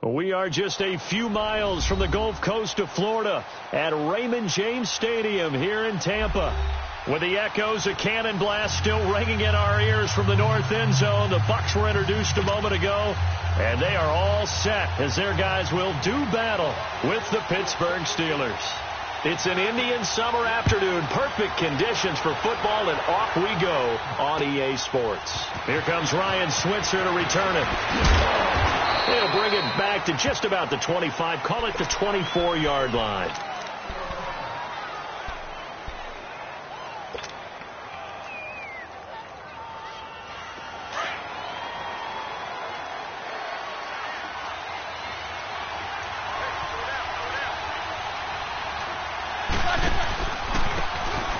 We are just a few miles from the Gulf Coast of Florida at Raymond James Stadium here in Tampa. With the echoes of cannon blast still ringing in our ears from the north end zone, the Bucs were introduced a moment ago, and they are all set as their guys will do battle with the Pittsburgh Steelers. It's an Indian summer afternoon, perfect conditions for football, and off we go on EA Sports. Here comes Ryan Switzer to return it. They'll bring it back to just about the 25, call it the 24-yard line.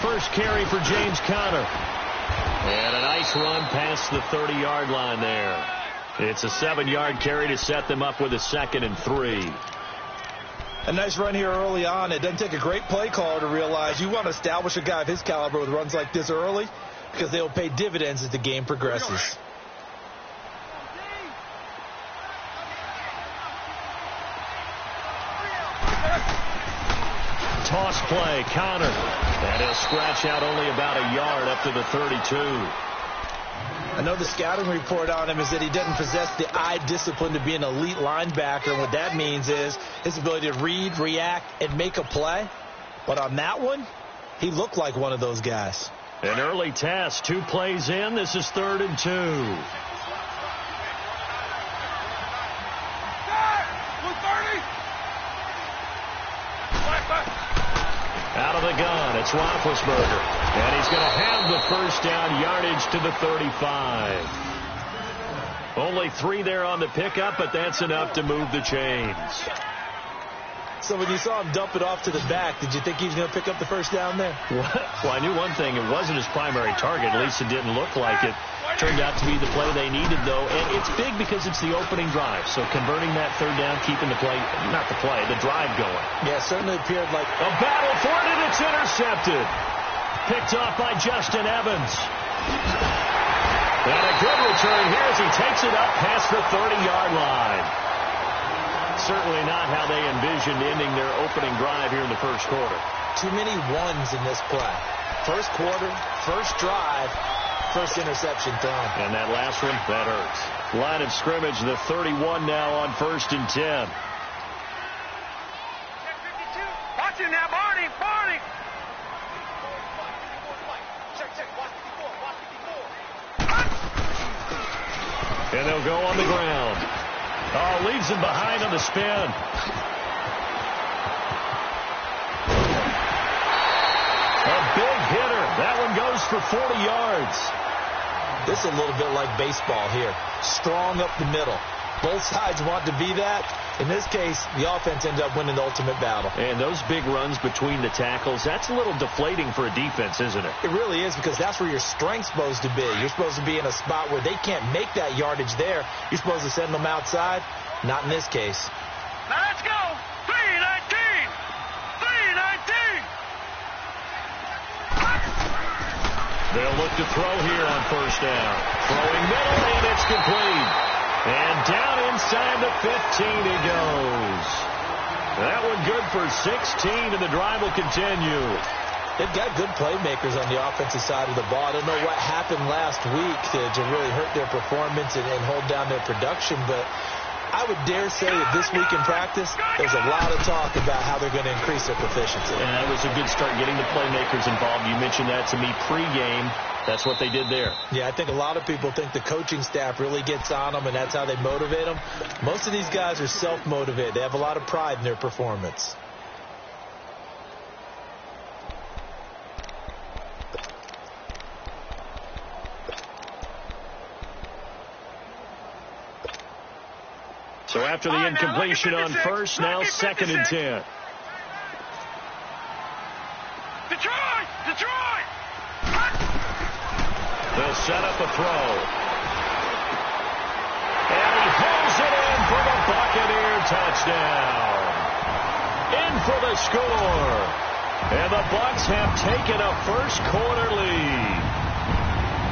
First carry for James Conner. And a nice run past the 30-yard line there. It's a 7-yard carry to set them up with a 2nd and 3. A nice run here early on. It doesn't take a great play caller to realize you want to establish a guy of his caliber with runs like this early because they will pay dividends as the game progresses. Toss play, Conner. And he'll scratch out only about a yard up to the 32. I know the scouting report on him is that he doesn't possess the eye discipline to be an elite linebacker. And what that means is his ability to read, react, and make a play. But on that one, he looked like one of those guys. An early test, 2 plays in. This is 3rd and 2. Out of the gun, it's Roethlisberger. And he's going to have the first down yardage to the 35. Only 3 there on the pickup, but that's enough to move the chains. So when you saw him dump it off to the back, did you think he was going to pick up the first down there? Well, I knew one thing. It wasn't his primary target. At least it didn't look like it. Turned out to be the play they needed, though. And it's big because it's the opening drive. So converting that 3rd down, keeping the play, not the play, the drive going. Yeah, certainly appeared like a battle for it, and it's intercepted. Picked off by Justin Evans. And a good return here as he takes it up past the 30-yard line. Certainly not how they envisioned ending their opening drive here in the first quarter. Too many ones in this play. First quarter, first drive, first interception thrown. And that last one, that hurts. Line of scrimmage, the 31 now on 1st and 10. Watch him now, Barney, Barney. And they'll go on the ground. Oh, leaves him behind on the spin. A big hitter. That one goes for 40 yards. This is a little bit like baseball here. Strong up the middle. Both sides want to be that. In this case, the offense ended up winning the ultimate battle. And those big runs between the tackles, that's a little deflating for a defense, isn't it? It really is, because that's where your strength's supposed to be. You're supposed to be in a spot where they can't make that yardage there. You're supposed to send them outside. Not in this case. Now let's go. 3-19. 3-19. They'll look to throw here on 1st down. Throwing middle, and it's complete. And down inside the 15 he goes. That one good for 16, and the drive will continue. They've got good playmakers on the offensive side of the ball. I don't know what happened last week to really hurt their performance and hold down their production, but I would dare say that this week in practice, there's a lot of talk about how they're going to increase their proficiency. And that was a good start, getting the playmakers involved. You mentioned that to me pregame. That's what they did there. Yeah, I think a lot of people think the coaching staff really gets on them, and that's how they motivate them. Most of these guys are self-motivated. They have a lot of pride in their performance. So after the incompletion on 1st, now 2nd and 10. Detroit! Detroit! They'll set up a throw. And he hauls it in for the Buccaneer touchdown. In for the score. And the Bucs have taken a first quarter lead.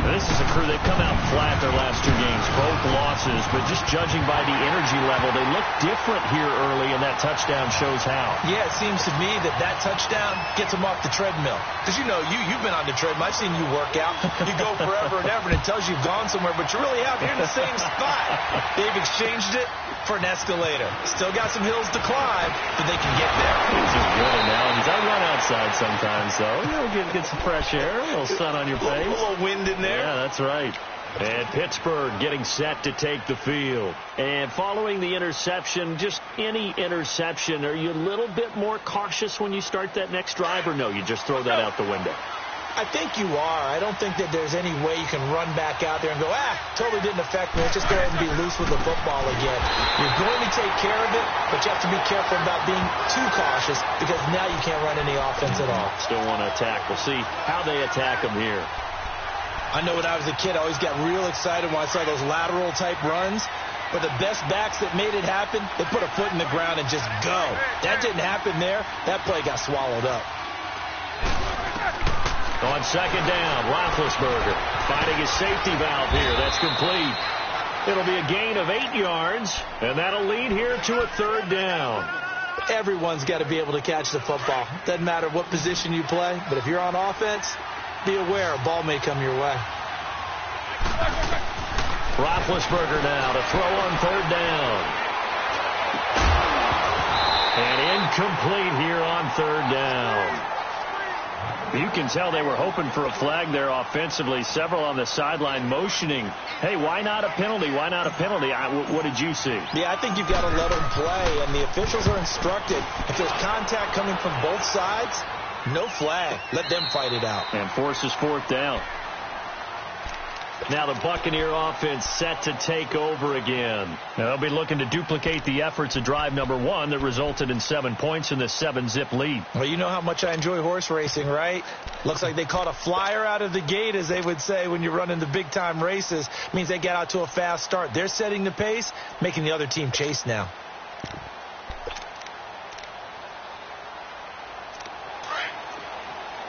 This is a crew, they've come out flat their last 2 games, both losses, but just judging by the energy level, they look different here early, and that touchdown shows how. Yeah, it seems to me that touchdown gets them off the treadmill. Because, you know, you've been on the treadmill. I've seen you work out. You go forever and ever, and it tells you you've gone somewhere, but you really have. You're in the same spot. They've exchanged it for an escalator. Still got some hills to climb, but they can get there. This is good analogies. I run outside sometimes, though. You know, get some fresh air, a little sun on your face. A little wind in there. Yeah, that's right. And Pittsburgh getting set to take the field. And following the interception, just any interception, are you a little bit more cautious when you start that next drive, or no, you just throw that out the window? I think you are. I don't think that there's any way you can run back out there and go, totally didn't affect me. Let's just go ahead and be loose with the football again. You're going to take care of it, but you have to be careful about being too cautious because now you can't run any offense at all. Still want to attack. We'll see how they attack them here. I know when I was a kid, I always got real excited when I saw those lateral-type runs. But the best backs that made it happen, they put a foot in the ground and just go. That didn't happen there. That play got swallowed up. On second down, Roethlisberger finding his safety valve here. That's complete. It'll be a gain of 8 yards, and that'll lead here to a 3rd down. Everyone's got to be able to catch the football. Doesn't matter what position you play, but if you're on offense, be aware a ball may come your way. Roethlisberger now to throw on 3rd down. And incomplete here on 3rd down. You can tell they were hoping for a flag there offensively. Several on the sideline motioning, hey, why not a penalty? Why not a penalty? What did you see? Yeah, I think you've got to let them play, and the officials are instructed. If there's contact coming from both sides, no flag. Let them fight it out. And forces 4th down. Now the Buccaneer offense set to take over again. Now they'll be looking to duplicate the efforts of drive number 1 that resulted in 7 points in the 7-zip lead. Well, you know how much I enjoy horse racing, right? Looks like they caught a flyer out of the gate, as they would say when you're running the big-time races. Means they get out to a fast start. They're setting the pace, making the other team chase now.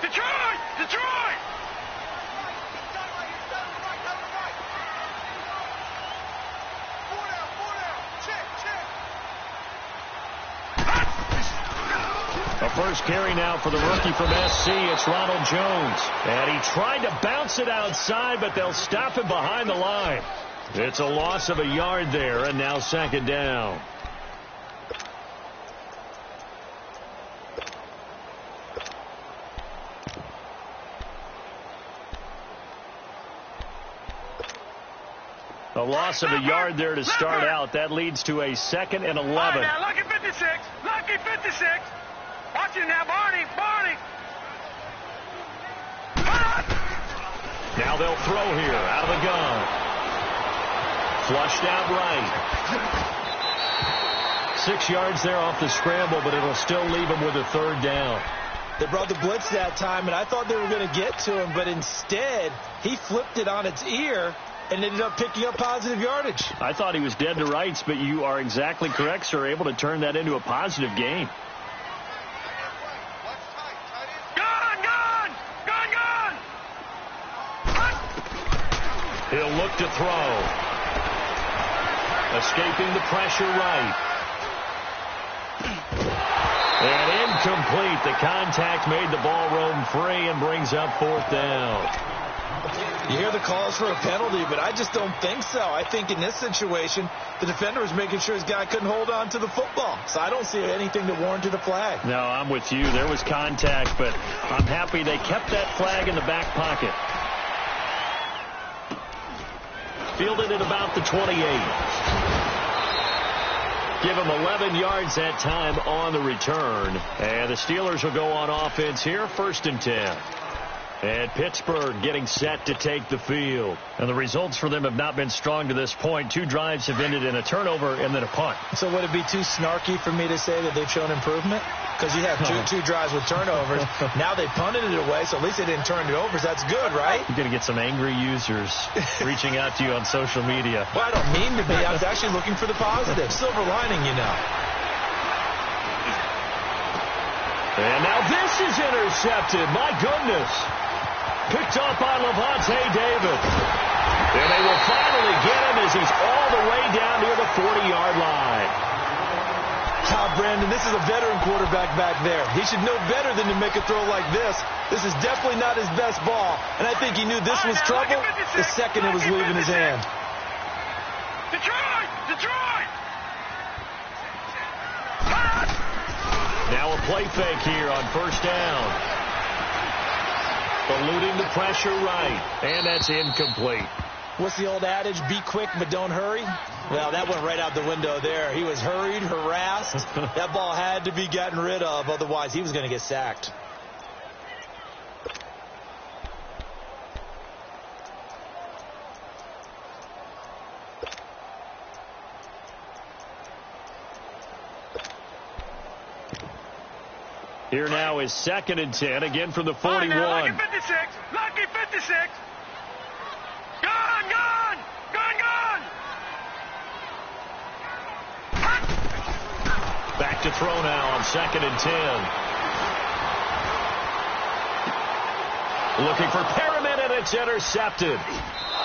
Detroit! Detroit! A first carry now for the rookie from SC. It's Ronald Jones. And he tried to bounce it outside, but they'll stop him behind the line. It's a loss of a yard there, and now 2nd down. A loss of a yard there to start out. That leads to a 2nd and 11. Right now, lucky 56. Lucky 56. Watch it now, Barney. Barney. Now they'll throw here out of the gun. Flushed out right. 6 yards there off the scramble, but it'll still leave him with a 3rd down. They brought the blitz that time, and I thought they were going to get to him, but instead he flipped it on its ear and ended up picking up positive yardage. I thought he was dead to rights, but you are exactly correct, sir. Able to turn that into a positive gain. He'll look to throw. Escaping the pressure right. And incomplete. The contact made the ball roam free and brings up 4th down. You hear the calls for a penalty, but I just don't think so. I think in this situation, the defender was making sure his guy couldn't hold on to the football. So I don't see anything that warranted a flag. No, I'm with you. There was contact, but I'm happy they kept that flag in the back pocket. Fielded at about the 28. Give him 11 yards that time on the return. And the Steelers will go on offense here, 1st and 10. And Pittsburgh getting set to take the field. And the results for them have not been strong to this point. 2 drives have ended in a turnover and then a punt. So would it be too snarky for me to say that they've shown improvement? Because you have two drives with turnovers. Now they punted it away, so at least they didn't turn it over. So that's good, right? You're going to get some angry users reaching out to you on social media. Well, I don't mean to be. I was actually looking for the positive. Silver lining, you know. And now this is intercepted. My goodness. Picked off by Levante David. And they will finally get him as he's all the way down near the 40-yard line. Brandon, this is a veteran quarterback back there. He should know better than to make a throw like this. This is definitely not his best ball, and I think he knew this was trouble the second it was leaving his hand. Detroit! Now a play fake here on first down. Eluding the pressure right, and that's incomplete. What's the old adage? Be quick, but don't hurry. Well, that went right out the window there. He was hurried, harassed. That ball had to be gotten rid of, otherwise he was going to get sacked. Here now is 2nd and 10, again from the 41. Lucky 56. Lucky 56. Gone. Back to throw now on 2nd and 10. Looking for Perriman, and it's intercepted.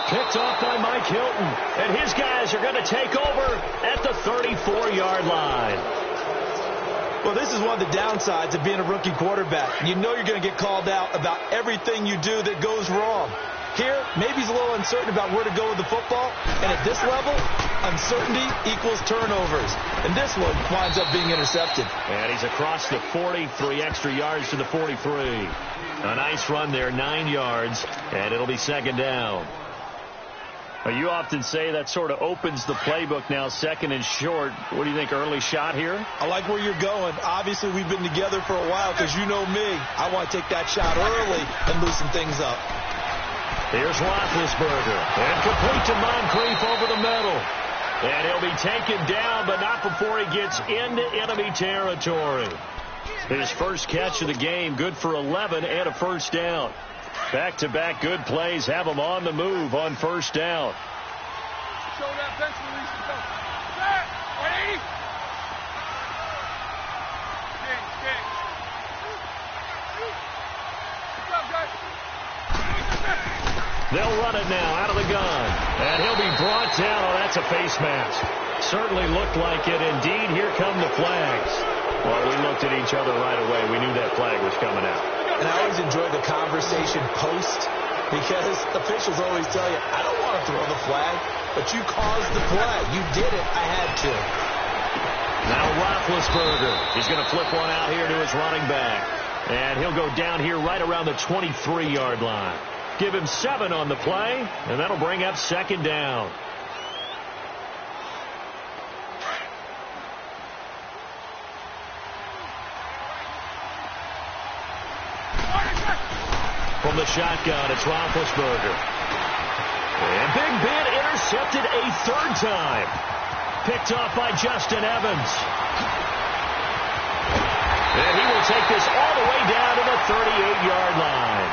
Picked off by Mike Hilton. And his guys are going to take over at the 34-yard line. Well, this is one of the downsides of being a rookie quarterback. You know you're going to get called out about everything you do that goes wrong. Here, maybe he's a little uncertain about where to go with the football. And at this level, uncertainty equals turnovers. And this one winds up being intercepted. And he's across the 40, 3 extra yards to the 43. A nice run there, 9 yards, and it'll be 2nd down. You often say that sort of opens the playbook now, 2nd and short. What do you think, early shot here? I like where you're going. Obviously, we've been together for a while because you know me. I want to take that shot early and loosen things up. Here's Roethlisberger. And complete to Moncrief over the middle. And he'll be taken down, but not before he gets into enemy territory. His first catch of the game, good for 11 and a first down. Back-to-back good plays have him on the move on first down. Show that bench release. Set. 180. King. Good job, guys. They'll run it now out of the gun. And he'll be brought down. Oh, that's a face mask. Certainly looked like it. Indeed, here come the flags. Well, we looked at each other right away. We knew that flag was coming out. And I always enjoy the conversation post because officials always tell you, I don't want to throw the flag, but you caused the play. You did it. I had to. Now Roethlisberger. He's going to flip one out here to his running back. And he'll go down here right around the 23-yard line. Give him 7 on the play, and that'll bring up 2nd down. From the shotgun, it's Roethlisberger. And Big Ben intercepted a 3rd time. Picked off by Justin Evans. And he will take this all the way down to the 38-yard line.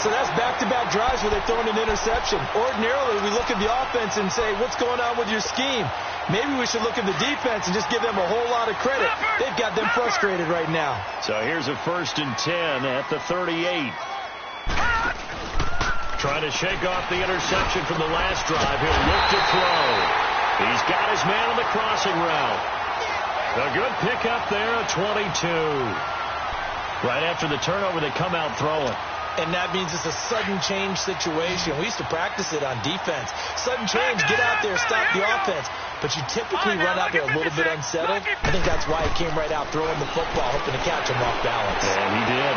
So that's back-to-back drives where they're throwing an interception. Ordinarily, we look at the offense and say, what's going on with your scheme? Maybe we should look at the defense and just give them a whole lot of credit. They've got them frustrated right now. So here's a 1st and 10 at the 38. Trying to shake off the interception from the last drive. He'll look to throw. He's got his man on the crossing route. A good pickup there at 22. Right after the turnover, they come out throwing. And that means it's a sudden change situation. We used to practice it on defense. Sudden change, get out there, stop the offense. But you typically run out there a little bit unsettled. I think that's why he came right out throwing the football, hoping to catch him off balance. And he did.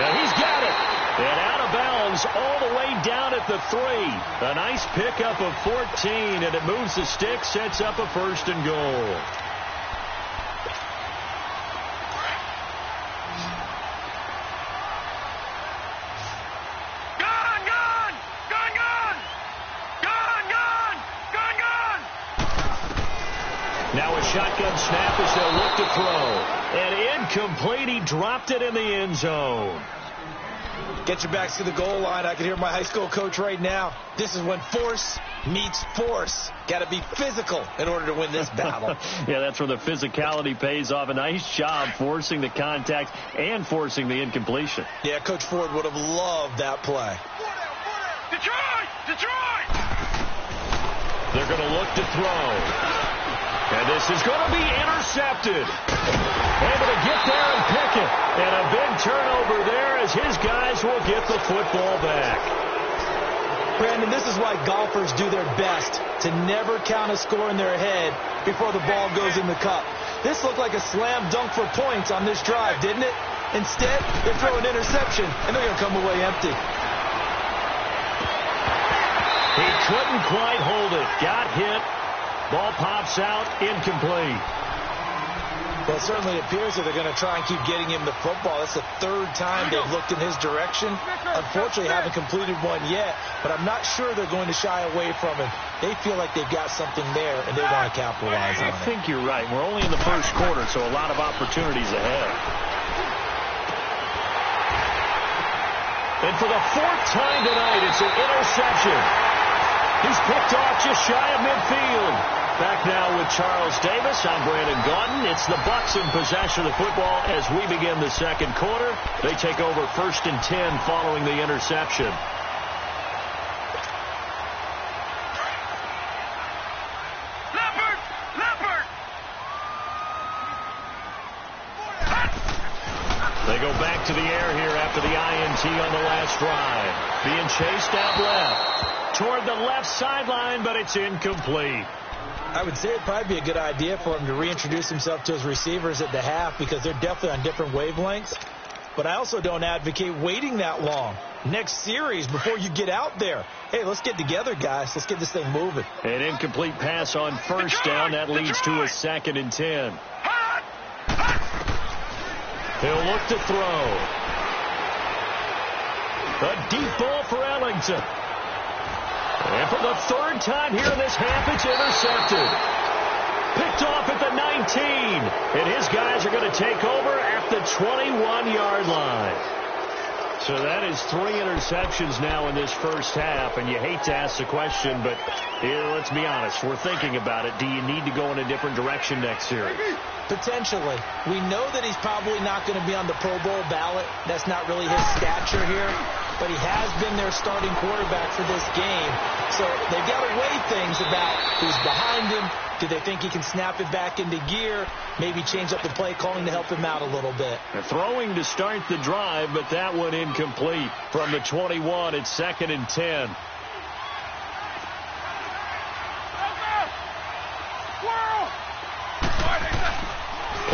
And he's got it. And out of bounds all the way down at the 3. A nice pickup of 14, and it moves the stick, sets up a 1st and goal. Now a shotgun snap as they'll look to throw. And incomplete. He dropped it in the end zone. Get your backs to the goal line. I can hear my high school coach right now. This is when force meets force. Got to be physical in order to win this battle. Yeah, that's where the physicality pays off. A nice job forcing the contact and forcing the incompletion. Yeah, Coach Ford would have loved that play. Detroit! Detroit! They're going to look to throw. And this is going to be intercepted. Able to get there and pick it. And a big turnover there as his guys will get the football back. Brandon, this is why golfers do their best to never count a score in their head before the ball goes in the cup. This looked like a slam dunk for points on this drive, didn't it? Instead, they throw an interception, and they're going to come away empty. He couldn't quite hold it. Got hit. Ball pops out. Incomplete. Well, it certainly appears that they're going to try and keep getting him the football. That's the third time they've looked in his direction. Unfortunately, haven't completed one yet, but I'm not sure they're going to shy away from him. They feel like they've got something there, and they want to capitalize on it. I think you're right. We're only in the first quarter, so a lot of opportunities ahead. And for the fourth time tonight, it's an interception. He's picked off just shy of midfield. Back now with Charles Davis. I'm Brandon Gaudin. It's the Bucs in possession of the football as we begin the second quarter. They take over 1st and 10 following the interception. Leopard! Leopard! They go back to the air here after the INT on the last drive. Being chased out left. Toward the left sideline, but it's incomplete. I would say it'd probably be a good idea for him to reintroduce himself to his receivers at the half because they're definitely on different wavelengths. But I also don't advocate waiting that long. Next series before you get out there. Hey, let's get together, guys. Let's get this thing moving. An incomplete pass on first down. That leads to a 2nd and 10. He'll look to throw. A deep ball for Ellington. And for the third time here in this half, it's intercepted. Picked off at the 19. And his guys are going to take over at the 21-yard line. So that is 3 interceptions now in this first half. And you hate to ask the question, but let's be honest. We're thinking about it. Do you need to go in a different direction next series? Potentially. We know that he's probably not going to be on the Pro Bowl ballot. That's not really his stature here. But he has been their starting quarterback for this game. So they've got to weigh things about who's behind him. Do they think he can snap it back into gear? Maybe change up the play calling to help him out a little bit. They're throwing to start the drive, but that one incomplete. From the 21, it's 2nd and 10.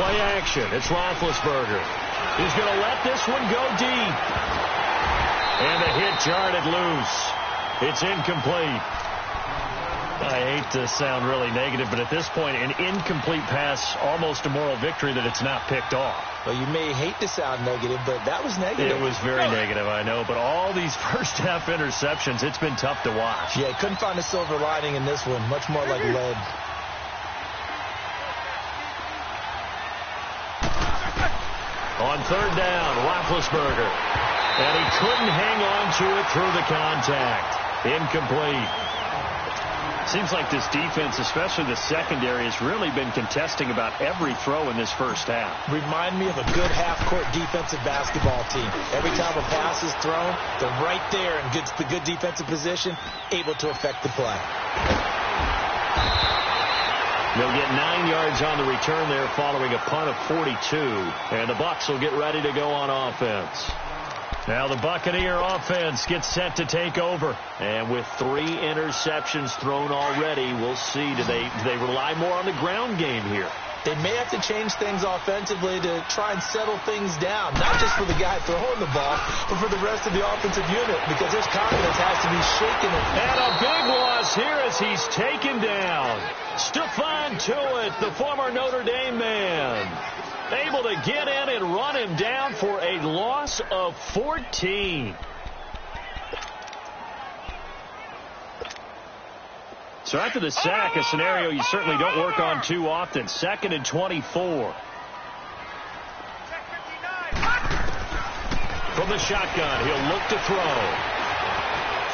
Play action. It's Roethlisberger. He's going to let this one go deep. And the hit jarred it loose. It's incomplete. I hate to sound really negative, but at this point, an incomplete pass, almost a moral victory that it's not picked off. Well, you may hate to sound negative, but that was negative. It was very negative, I know. But all these first-half interceptions, it's been tough to watch. Yeah, couldn't find a silver lining in this one. Much more like lead. On 3rd down, Roethlisberger. And he couldn't hang on to it through the contact. Incomplete. Seems like this defense, especially the secondary, has really been contesting about every throw in this first half. Remind me of a good half-court defensive basketball team. Every time a pass is thrown, they're right there in the good defensive position, able to affect the play. They'll get 9 yards on the return there following a punt of 42. And the Bucs will get ready to go on offense. Now the Buccaneer offense gets set to take over. And with 3 interceptions thrown already, we'll see. Do they rely more on the ground game here? They may have to change things offensively to try and settle things down, not just for the guy throwing the ball, but for the rest of the offensive unit, because their confidence has to be shaken. And a big loss here as he's taken down. Stephon Tuitt, the former Notre Dame man, able to get in and run him down for a loss of 14. So after the sack, a scenario you certainly don't work on too often. 2nd and 24. From the shotgun, he'll look to throw.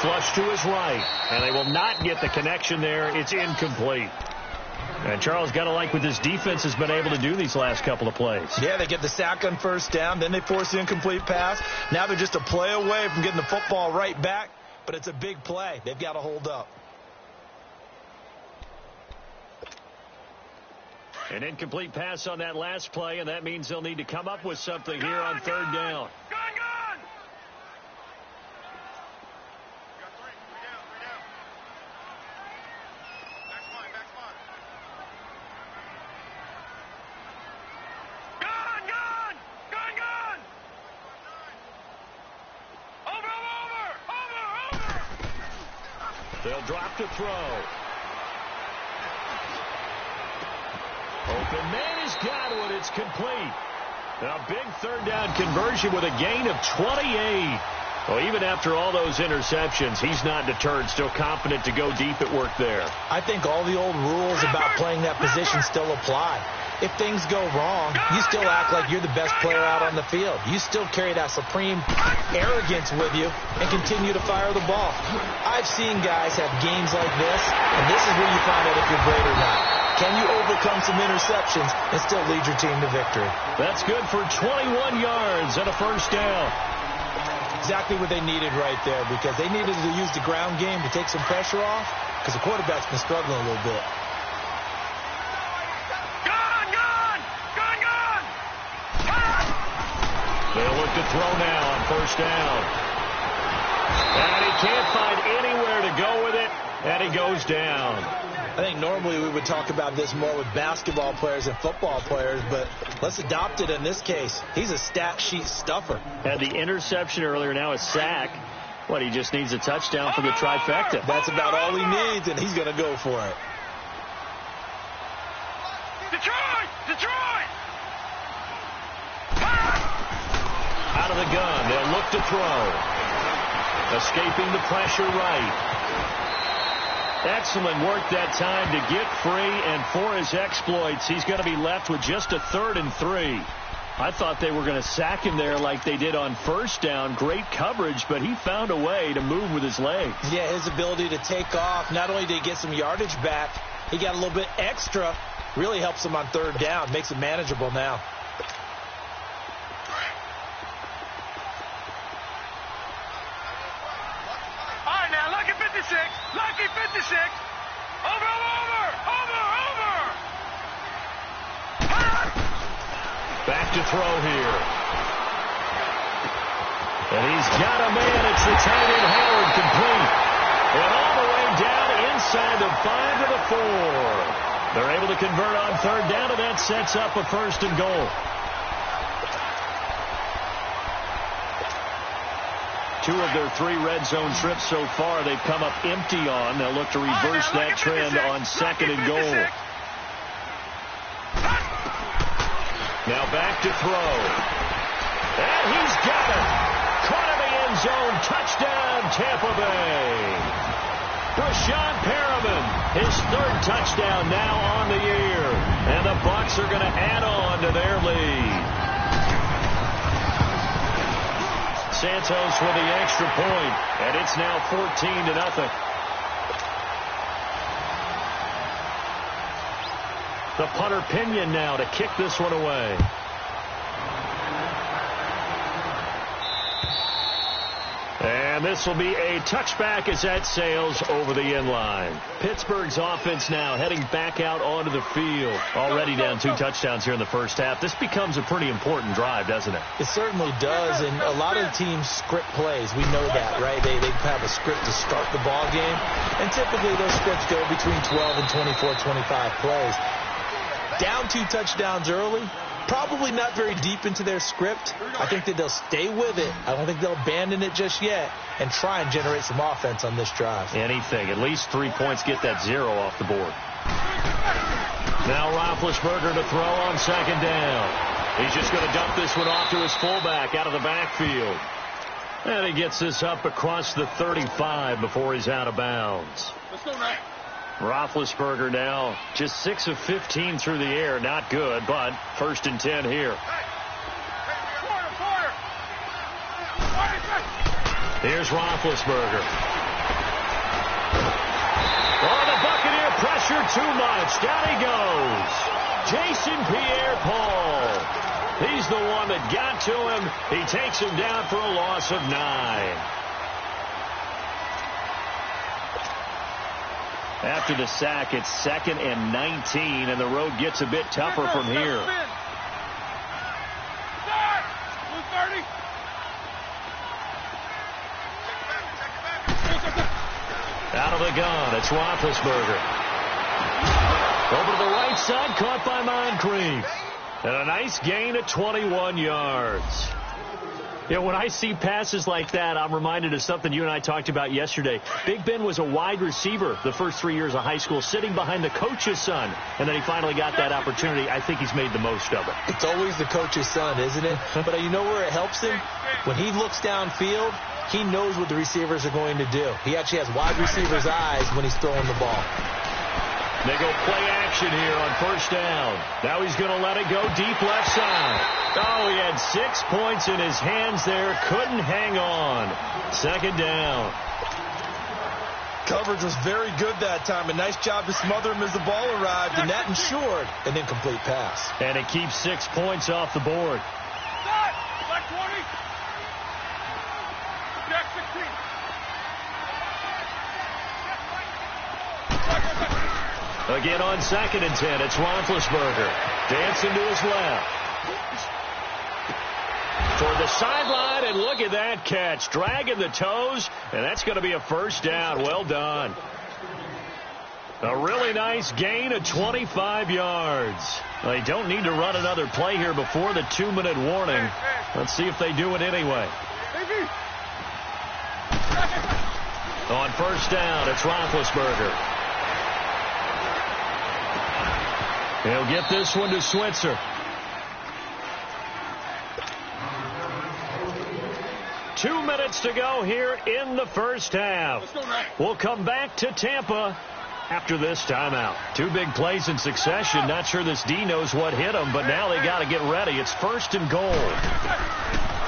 Flush to his right. And they will not get the connection there. It's incomplete. And Charles, got to like what this defense has been able to do these last couple of plays. Yeah, they get the sack on first down. Then they force the incomplete pass. Now they're just a play away from getting the football right back. But it's a big play. They've got to hold up. An incomplete pass on that last play, and that means they'll need to come up with something here on third down. They'll drop to throw. Open man has got it. It's complete. Now, big third down conversion with a gain of 28. Well, even after all those interceptions, he's not deterred, still confident to go deep at work there. I think all the old rules about playing that position still apply. If things go wrong, you still act like you're the best player out on the field. You still carry that supreme arrogance with you and continue to fire the ball. I've seen guys have games like this, and this is where you find out if you're great or not. Can you overcome some interceptions and still lead your team to victory? That's good for 21 yards and a first down. Exactly what they needed right there, because they needed to use the ground game to take some pressure off, because the quarterback's been struggling a little bit. They'll look to throw now on first down. And he can't find anywhere to go with it, and he goes down. I think normally we would talk about this more with basketball players and football players, but let's adopt it in this case. He's a stat sheet stuffer. Had the interception earlier, now a sack. What, he just needs a touchdown for the trifecta. That's about all he needs, and he's going to go for it. Detroit! Detroit! Out of the gun, they'll look to throw. Escaping the pressure right. Excellent work that time to get free, and for his exploits, he's going to be left with just a 3rd and 3. I thought they were going to sack him there like they did on first down. Great coverage, but he found a way to move with his legs. Yeah, his ability to take off, not only did he get some yardage back, he got a little bit extra. Really helps him on third down, makes it manageable now. Lucky 56. Over. Back to throw here. And he's got a man. It's the tight end Howard, complete. And all the way down inside the 5 to the 4. They're able to convert on third down, and that sets up a 1st and goal. 2 of their 3 red zone trips so far they've come up empty on. They'll look to reverse that trend on 2nd and goal. Now back to throw. And he's got it. Caught in the end zone. Touchdown, Tampa Bay. Rashawn Perriman, his 3rd touchdown now on the year. And the Bucs are going to add on to their lead. Santos with the extra point, and it's now 14-0. The punter Pinion now to kick this one away. And this will be a touchback as that sails over the end line. Pittsburgh's offense now heading back out onto the field. Already down 2 touchdowns here in the first half. This becomes a pretty important drive, doesn't it? It certainly does, and a lot of teams script plays. We know that, right? They have a script to start the ball game, and typically those scripts go between 12 and 24, 25 plays. Down 2 touchdowns early, probably not very deep into their script. I think that they'll stay with it. I don't think they'll abandon it just yet and try and generate some offense on this drive. Anything. At least 3 points, get that 0 off the board. Now Roethlisberger to throw on 2nd down. He's just going to dump this one off to his fullback out of the backfield. And he gets this up across the 35 before he's out of bounds. Let's go now. Roethlisberger now just 6 of 15 through the air. Not good, but 1st and 10 here. Here's Roethlisberger. pressure too much. Down he goes. Jason Pierre-Paul. He's the one that got to him. He takes him down for a loss of 9. After the sack, it's 2nd and 19, and the road gets a bit tougher from here. Out of the gun, it's Roethlisberger. Over to the right side, caught by Moncrief. And a nice gain of 21 yards. You know, when I see passes like that, I'm reminded of something you and I talked about yesterday. Big Ben was a wide receiver the first 3 years of high school, sitting behind the coach's son. And then he finally got that opportunity. I think he's made the most of it. It's always the coach's son, isn't it? But you know where it helps him? When he looks downfield, he knows what the receivers are going to do. He actually has wide receivers' eyes when he's throwing the ball. They go play action here on first down. Now he's going to let it go deep left side. Oh, he had 6 points in his hands there. Couldn't hang on. 2nd down. Coverage was very good that time. A nice job to smother him as the ball arrived, and that ensured an incomplete pass. And it keeps 6 points off the board. Black 20. Jack 16. Again on 2nd and 10, it's Roethlisberger. Dancing to his left. Toward the sideline, and look at that catch. Dragging the toes, and that's going to be a first down. Well done. A really nice gain of 25 yards. They don't need to run another play here before the 2-minute warning. Let's see if they do it anyway. On first down, it's Roethlisberger. He'll get this one to Switzer. 2 minutes to go here in the first half. We'll come back to Tampa after this timeout. 2 big plays in succession. Not sure this D knows what hit him, but now they got to get ready. It's 1st and goal.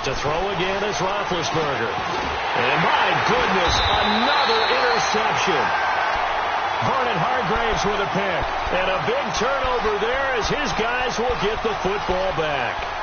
To throw again is Roethlisberger. And my goodness, another interception. Vernon Hargraves with a pick. And a big turnover there as his guys will get the football back.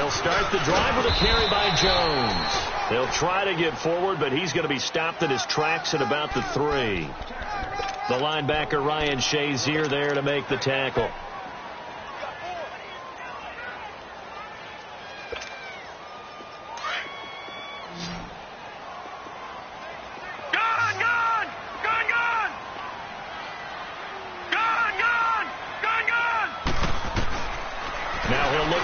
Start the drive with a carry by Jones. They'll try to get forward, but he's going to be stopped in his tracks at about the 3. The linebacker Ryan Shazier there to make the tackle.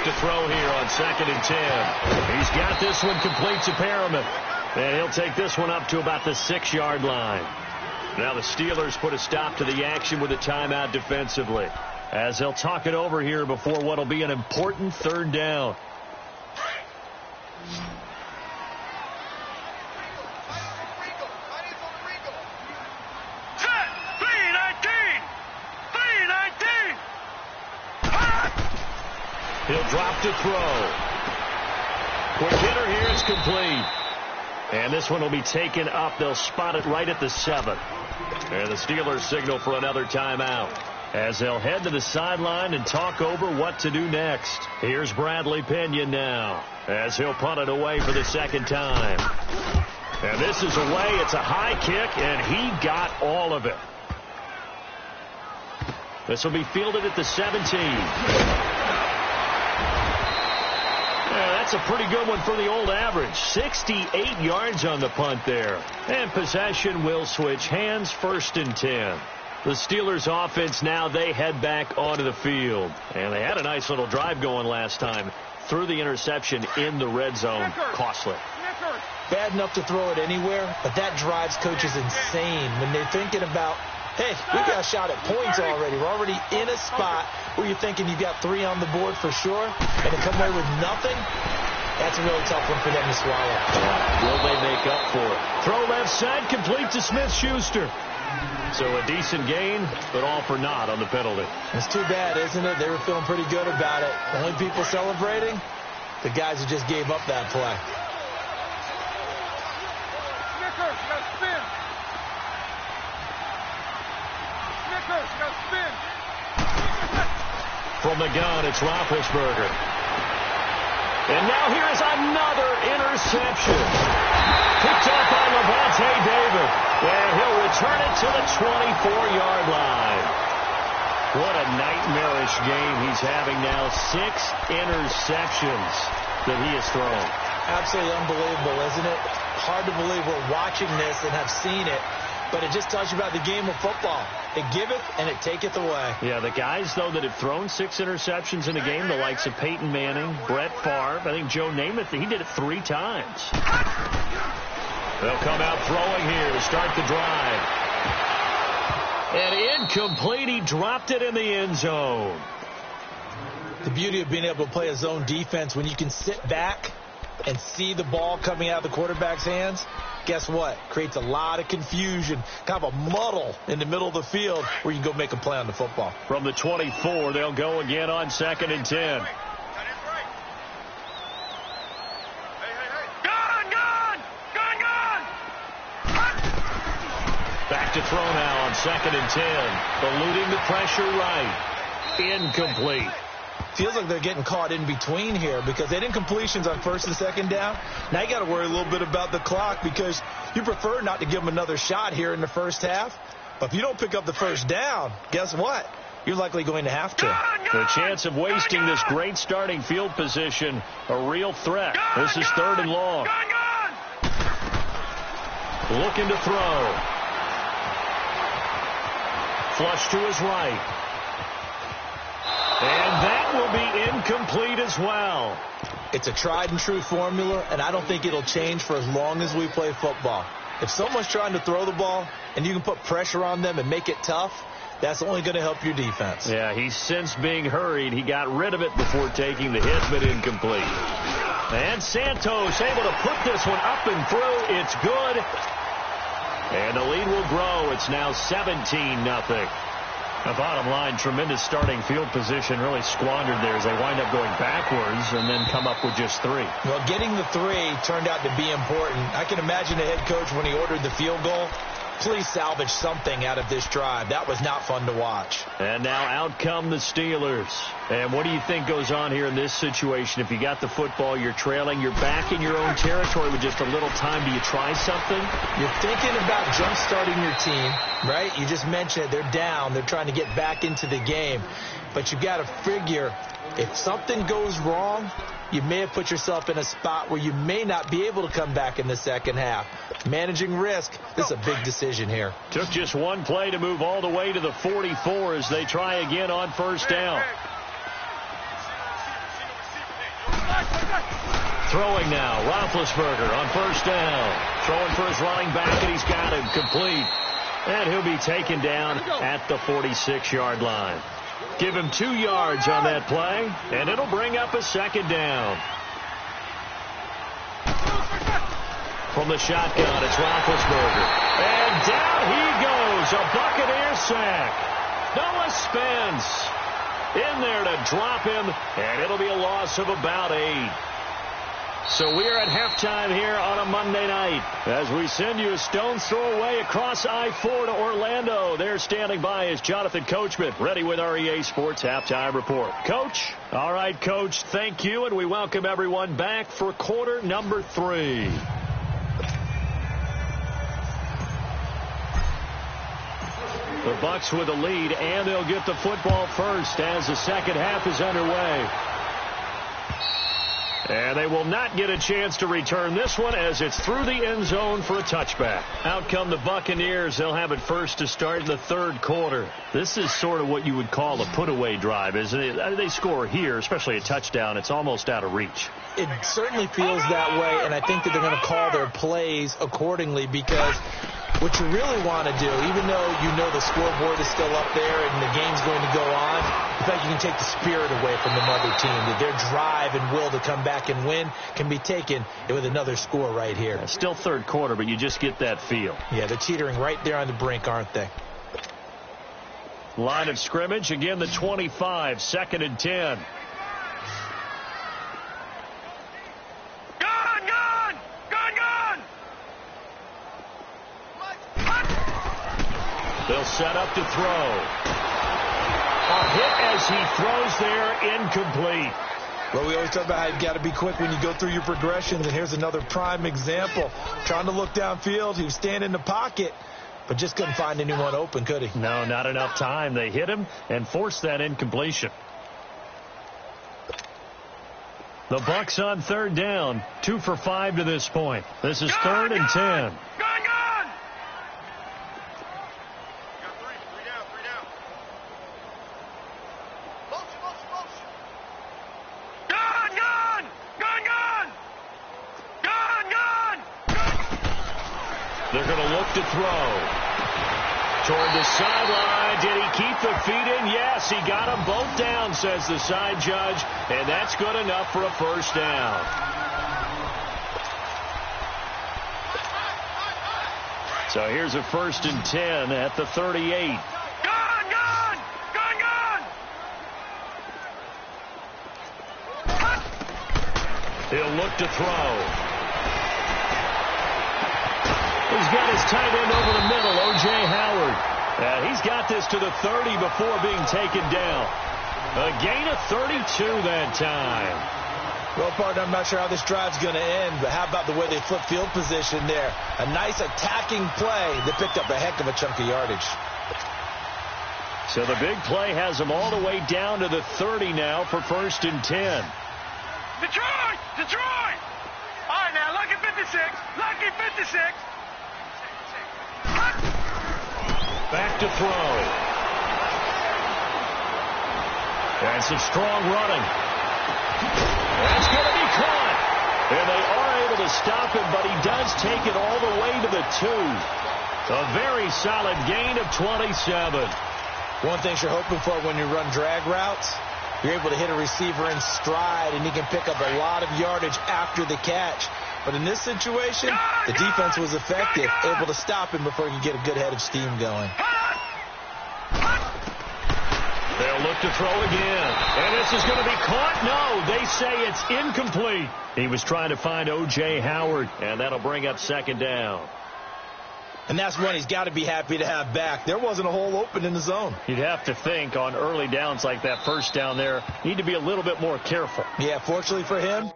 To throw here on 2nd and 10. He's got this one complete to Perriman. And he'll take this one up to about the 6-yard line. Now the Steelers put a stop to the action with a timeout defensively, as they'll talk it over here before what will be an important 3rd down. He'll drop to throw. Quick hitter here. It's complete. And this one will be taken up. They'll spot it right at the 7. And the Steelers signal for another timeout, as they'll head to the sideline and talk over what to do next. Here's Bradley Pinion now, as he'll punt it away for the 2nd time. And this is away. It's a high kick, and he got all of it. This will be fielded at the 17. That's a pretty good one for the old average. 68 yards on the punt there. And possession will switch hands. 1st and 10. The Steelers offense now, they head back onto the field. And they had a nice little drive going last time. Threw the interception in the red zone. Costly. Bad enough to throw it anywhere, but that drives coaches insane when they're thinking about hey, we got a shot at points already. We're already in a spot where you're thinking you got 3 on the board for sure, and to come away with nothing, that's a really tough one for them to swallow. Will they make up for it? Throw left side, complete to Smith-Schuster. So a decent gain, but all for naught on the penalty. It's too bad, isn't it? They were feeling pretty good about it. The only people celebrating, the guys who just gave up that play. Snickers, you gotta spin. Snickers, you gotta spin. From the gun, it's Roethlisberger. And now here is another interception. Picked up by Levante David. And he'll return it to the 24-yard line. What a nightmarish game he's having now. 6 interceptions that he has thrown. Absolutely unbelievable, isn't it? Hard to believe we're watching this and have seen it. But it just tells you about the game of football. It giveth and it taketh away. Yeah, the guys, though, that have thrown 6 interceptions in a game, the likes of Peyton Manning, Brett Favre, I think Joe Namath, he did it 3 times. They'll come out throwing here to start the drive. And incomplete. He dropped it in the end zone. The beauty of being able to play a zone defense when you can sit back and see the ball coming out of the quarterback's hands, guess what? Creates a lot of confusion, kind of a muddle in the middle of the field where you can go make a play on the football. From the 24, they'll go again on 2nd and 10. Back to throw now on 2nd and 10. Eluding the pressure right. Incomplete. Feels like they're getting caught in between here because they didn't completions on 1st and 2nd down. Now you got to worry a little bit about the clock because you prefer not to give them another shot here in the first half. But if you don't pick up the first down, guess what? You're likely going to have to. The chance of wasting this great starting field position, a real threat. This is 3rd and long. Looking to throw. Flush to his right. And that will be incomplete as well. It's a tried and true formula, and I don't think it'll change for as long as we play football. If someone's trying to throw the ball and you can put pressure on them and make it tough, that's only going to help your defense. Yeah, he's since being hurried. He got rid of it before taking the hit, but incomplete. And Santos able to put this one up and through. It's good. And the lead will grow. It's now 17-0. The bottom line, tremendous starting field position, really squandered there as they wind up going backwards and then come up with just 3. Well, getting the 3 turned out to be important. I can imagine the head coach when he ordered the field goal. Please salvage something out of this drive. That was not fun to watch. And now out come the Steelers. And what do you think goes on here in this situation? If you got the football, you're trailing, you're back in your own territory with just a little time. Do you try something? You're thinking about jump-starting your team, right? You just mentioned it. They're down. They're trying to get back into the game. But you've got to figure if something goes wrong, you may have put yourself in a spot where you may not be able to come back in the second half. Managing risk, this is a big decision here. Took just one play to move all the way to the 44 as they try again on 1st down. Throwing now, Roethlisberger on 1st down. Throwing for his running back, and he's got him complete. And he'll be taken down at the 46-yard line. Give him 2 yards on that play, and it'll bring up a 2nd down. From the shotgun, it's Roethlisberger. And down he goes, a Buccaneer sack. Noah Spence in there to drop him, and it'll be a loss of about 8. So we're at halftime here on a Monday night as we send you a stone's throw away across I-4 to Orlando. There standing by is Jonathan Coachman, ready with our EA Sports Halftime Report. Coach? All right, Coach, thank you, and we welcome everyone back for quarter number 3. The Bucs with a lead, and they'll get the football first as the second half is underway. And they will not get a chance to return this one as it's through the end zone for a touchback. Out come the Buccaneers. They'll have it first to start in the 3rd quarter. This is sort of what you would call a put-away drive, isn't it? They score here, especially a touchdown. It's almost out of reach. It certainly feels that way, and I think that they're going to call their plays accordingly because What you really want to do, even though you know the scoreboard is still up there and the game's going to go on, in fact, you can take the spirit away from the other team. That their drive and will to come back and win can be taken with another score right here. Yeah, still third quarter, but you just get that feel. Yeah, they're teetering right there on the brink, aren't they? Line of scrimmage, again the 25, 2nd and 10. They'll set up to throw. A hit as he throws there, incomplete. Well, we always talk about how you've got to be quick when you go through your progressions, and here's another prime example. Trying to look downfield, he was standing in the pocket, but just couldn't find anyone open, could he? No, not enough time. They hit him and forced that incompletion. The Bucs on 3rd down, 2 for 5 to this point. This is 3rd and 10. They're going to look to throw. Toward the sideline. Did he keep the feet in? Yes, he got them both down, says the side judge. And that's good enough for a first down. So here's a 1st and 10 at the 38. He'll look to throw. He's got his tight end over the middle, O.J. Howard. And he's got this to the 30 before being taken down. A gain of 32 that time. Well, partner, I'm not sure how this drive's going to end, but how about the way they flip field position there? A nice attacking play that picked up a heck of a chunk of yardage. So the big play has them all the way down to the 30 now for 1st and 10. Detroit! Detroit! All right, now, lucky 56. Lucky 56. Back to throw. And some strong running. That's going to be caught. And they are able to stop him, but he does take it all the way to the 2. A very solid gain of 27. One thing you're hoping for when you run drag routes, you're able to hit a receiver in stride, and he can pick up a lot of yardage after the catch. But in this situation, the defense was effective, able to stop him before he could get a good head of steam going. They'll look to throw again. And this is going to be caught. No, they say it's incomplete. He was trying to find O.J. Howard, and that'll bring up 2nd down. And that's one he's got to be happy to have back. There wasn't a hole open in the zone. You'd have to think on early downs like that, 1st down there, need to be a little bit more careful. Yeah, fortunately for him,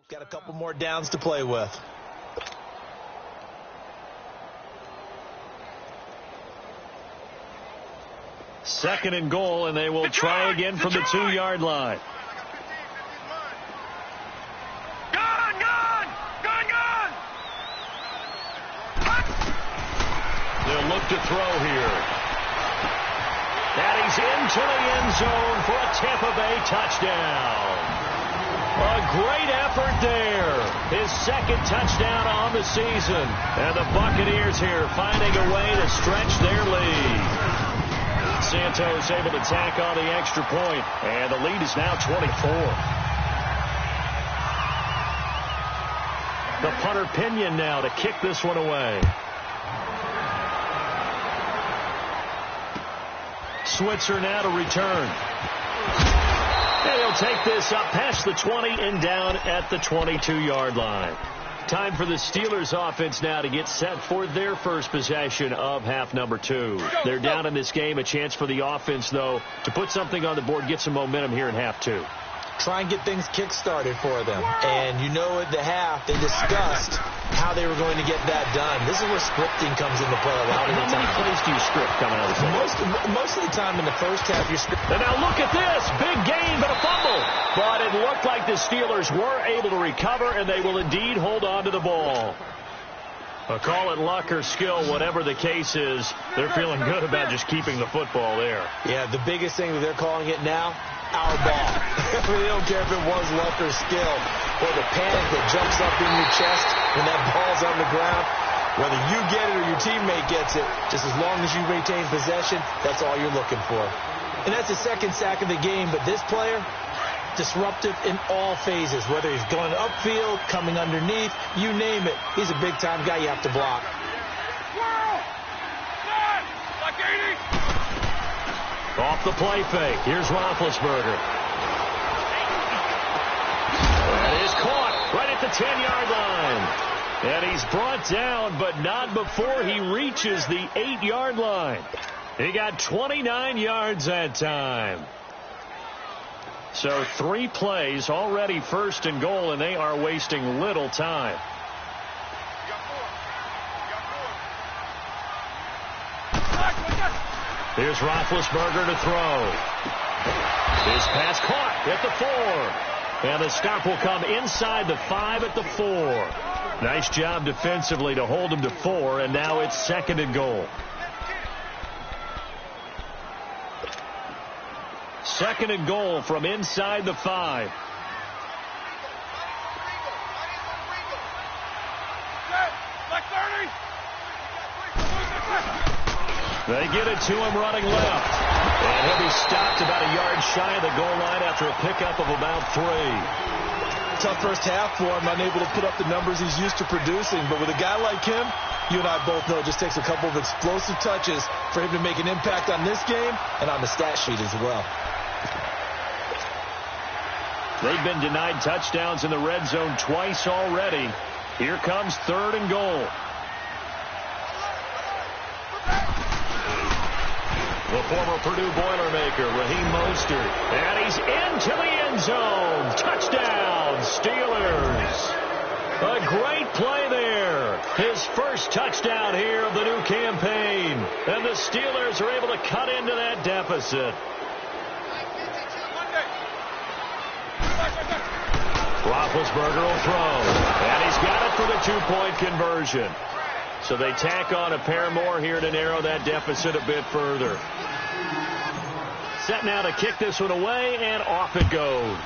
got a couple more downs to play with. Second and goal, and they will try again from the 2-yard line. They'll look to throw here. And he's into the end zone for a Tampa Bay touchdown. A great effort there. His 2nd touchdown on the season. And the Buccaneers here finding a way to stretch their lead. Santos able to tack on the extra point, and the lead is now 24. The punter Pinion now to kick this one away. Switzer now to return. And he'll take this up past the 20 and down at the 22-yard line. Time for the Steelers offense now to get set for their first possession of half number 2. They're down in this game. A chance for the offense, though, to put something on the board, get some momentum here in half 2. Try and get things kick-started for them. And you know at the half they discussed how they were going to get that done. This is where scripting comes into play a lot of the time. How many plays do you script coming out of the Most of the time in the first half you're scripting. And now look at this. Big gain, but a fumble. But it looked like the Steelers were able to recover, and they will indeed hold on to the ball. Call it luck or skill, whatever the case is, they're feeling good about just keeping the football there. Yeah, the biggest thing that they're calling it now, our ball. They don't care if it was luck or skill, or the panic that jumps up in your chest when that ball's on the ground. Whether you get it or your teammate gets it, just as long as you retain possession, that's all you're looking for. And that's the second sack of the game, but this player, disruptive in all phases, whether he's going upfield, coming underneath, you name it. He's a big-time guy you have to block. Off the play fake. Here's Roethlisberger. That is caught right at the 10-yard line. And he's brought down, but not before he reaches the 8-yard line. He got 29 yards that time. So 3 plays, already first and goal, and they are wasting little time. Here's Roethlisberger to throw. His pass caught at the 4. And the stop will come inside the 5 at the 4. Nice job defensively to hold him to 4, and now it's second and goal. Second and goal from inside the 5. They get it to him running left. And he'll be stopped about a yard shy of the goal line after a pickup of about 3. Tough first half for him, unable to put up the numbers he's used to producing. But with a guy like him, you and I both know it just takes a couple of explosive touches for him to make an impact on this game and on the stat sheet as well. They've been denied touchdowns in the red zone twice already. Here comes third and goal. The former Purdue Boilermaker, Raheem Mostert. And he's into the end zone. Touchdown, Steelers. A great play there. His first touchdown here of the new campaign. And the Steelers are able to cut into that deficit. Roethlisberger will throw. And he's got it for the 2-point conversion. So they tack on a pair more here to narrow that deficit a bit further. Set now to kick this one away, and off it goes.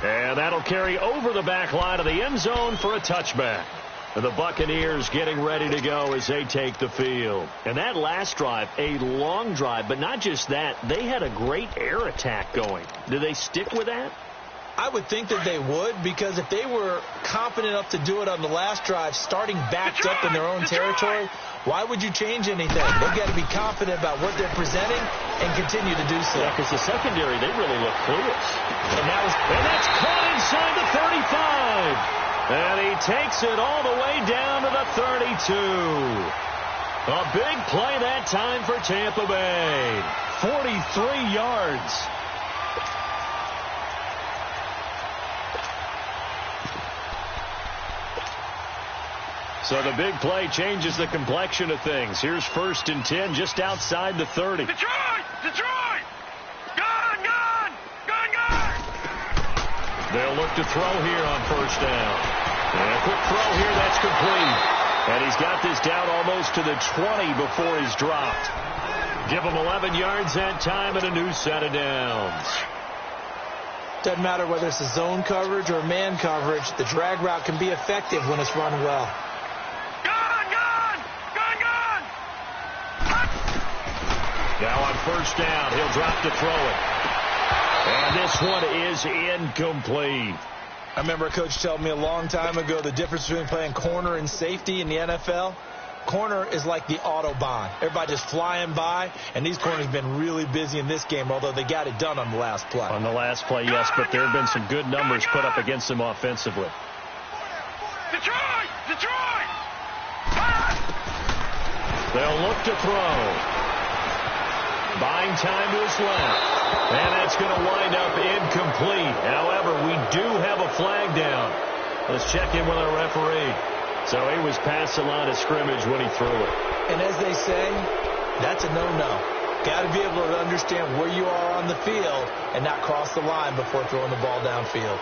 And that'll carry over the back line of the end zone for a touchback. And the Buccaneers getting ready to go as they take the field. And that last drive, a long drive, but not just that. They had a great air attack going. Do they stick with that? I would think that they would, because if they were confident enough to do it on the last drive, starting backed up in their own territory, why would you change anything? They've got to be confident about what they're presenting and continue to do so. Yeah, because the secondary, they really look clueless. And that's caught inside the 35. And he takes it all the way down to the 32. A big play that time for Tampa Bay. 43 yards. So the big play changes the complexion of things. Here's first and 10 just outside the 30. Detroit! Detroit! Gun! Gun! Gun! Gun! They'll look to throw here on first down. And a quick throw here, that's complete. And he's got this down almost to the 20 before he's dropped. Give him 11 yards that time and a new set of downs. Doesn't matter whether it's a zone coverage or man coverage, the drag route can be effective when it's run well. Now on first down, he'll drop to throw it. And this one is incomplete. I remember a coach telling me a long time ago the difference between playing corner and safety in the NFL. Corner is like the Autobahn. Everybody just flying by, and these corners have been really busy in this game, although they got it done on the last play. On the last play, yes, but there have been some good numbers put up against them offensively. Detroit! Detroit! They'll look to throw. Buying time to his left. And that's going to wind up incomplete. However, we do have a flag down. Let's check in with our referee. So he was past the line of scrimmage when he threw it. And as they say, that's a no-no. Got to be able to understand where you are on the field and not cross the line before throwing the ball downfield.